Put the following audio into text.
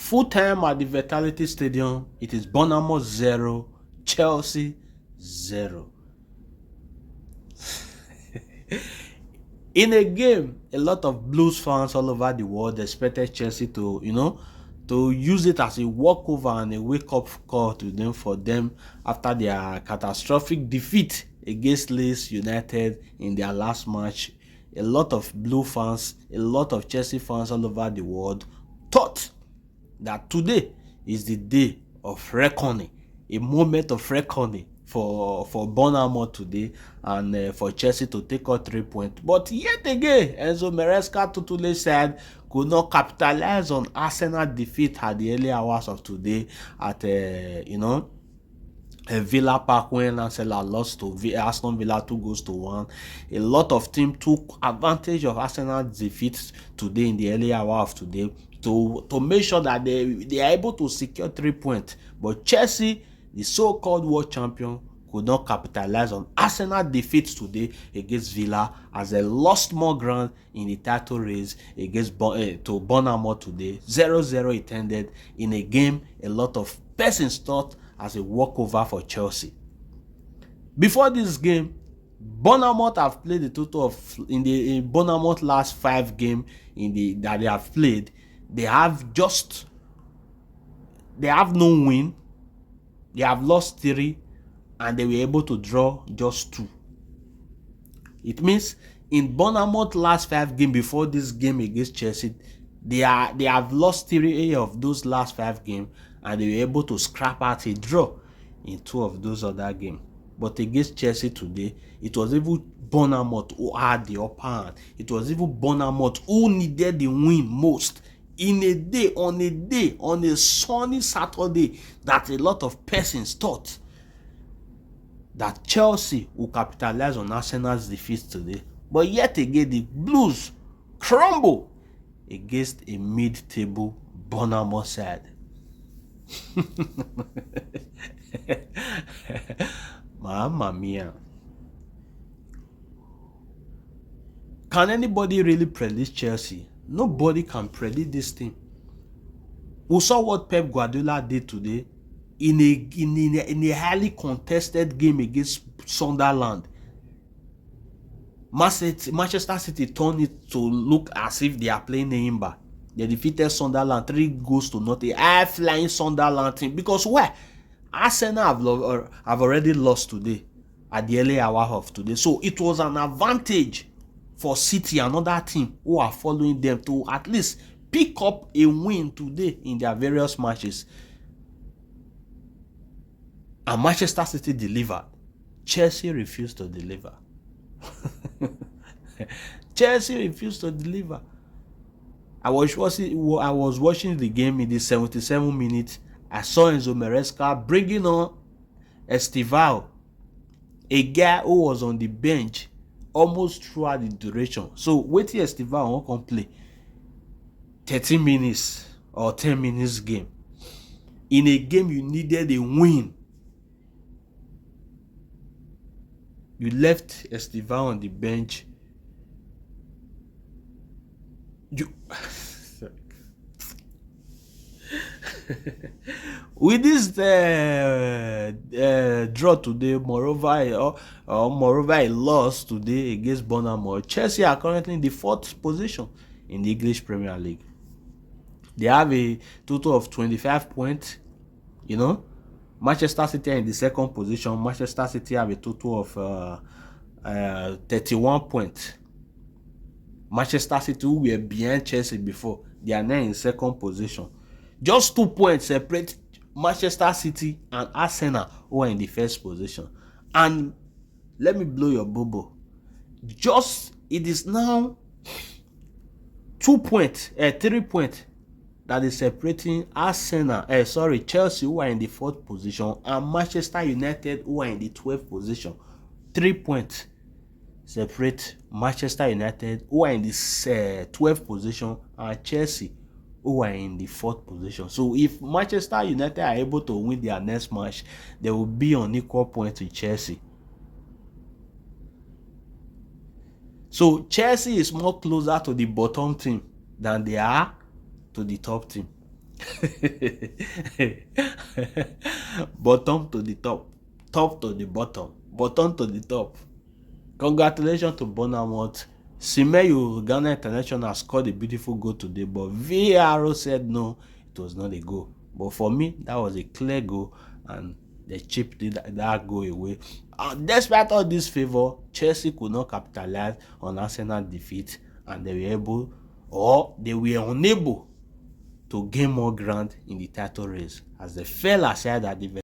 Full time at the Vitality Stadium, it is Bournemouth 0, Chelsea 0. In a game, a lot of Blues fans all over the world expected Chelsea to use it as a walkover and a wake-up call to them for them after their catastrophic defeat against Leeds United in their last match. A lot of Blue fans, a lot of Chelsea fans all over the world thought that today is the day of reckoning, a moment of reckoning for Bournemouth today, and for Chelsea to take out 3 points. But yet again, Enzo Maresca totally said could not capitalize on Arsenal defeat at the early hours of today at Villa Park when Arsenal lost to Aston Villa 2-1. A lot of teams took advantage of Arsenal's defeat today in the early hour of today to make sure that they are able to secure 3 points. But Chelsea, the so-called world champion, could not capitalize on Arsenal defeat today against Villa as they lost more ground in the title race against to Bournemouth today. 0-0 it ended in a game a lot of persons thought as a walkover for Chelsea. Before this game, Bournemouth have played a total of in Bournemouth last 5 games that they have played. They have no win. They have lost 3, and they were able to draw just 2. It means in Bournemouth last 5 games before this game against Chelsea, they have lost 3 of those last 5 games, and they were able to scrap out a draw in 2 of those other games. But against Chelsea today, it was even Bournemouth who had the upper hand. It was even Bournemouth who needed the win most. On a sunny Saturday, that a lot of persons thought that Chelsea will capitalize on Arsenal's defeat today. But yet again, the Blues crumble against a mid-table Bournemouth side. Mamma mia. Can anybody really predict Chelsea? Nobody can predict this team. We saw what Pep Guardiola did today in a highly contested game against Sunderland. Manchester City turned it to look as if they are playing Neymar. They defeated Sunderland 3-0. High-flying Sunderland team. Because why? Arsenal have already lost today at the early hour of today. So it was an advantage for City, another team who are following them, to at least pick up a win today in their various matches. And Manchester City delivered. Chelsea refused to deliver. Chelsea refused to deliver. I was watching the game in the 77 minutes. I saw Enzo Maresca bringing on Estivao, a guy who was on the bench almost throughout the duration. So wait till Estivao won't come play 13 minutes or 10 minutes game. In a game you needed a win, you left Estivao on the bench. With this draw today, moreover a loss today against Bournemouth, Chelsea are currently in the 4th position in the English Premier League. They have a total of 25 points. Manchester City are in the 2nd position. Manchester City have a total of 31 points. Manchester City, who were behind Chelsea before, they are now in 2nd position. Just 2 points separate Manchester City and Arsenal, who are in the 1st position. And let me blow your bubble. It is now 3 points that is separating Chelsea, who are in the 4th position, and Manchester United, who are in the 12th position. 3 points separate Manchester United, who are in the 12th position, and Chelsea, who are in the 4th position. So if Manchester United are able to win their next match, they will be on equal points with Chelsea. So Chelsea is more closer to the bottom team than they are to the top team. Bottom to the top, top to the bottom, bottom to the top. Congratulations to Bournemouth. Semenyo, Ghana International, scored a beautiful goal today, but VAR said no, it was not a goal. But for me, that was a clear goal, and they chipped that goal away. Despite all this favor, Chelsea could not capitalize on Arsenal defeat, and they were unable to gain more ground in the title race as they fell aside at the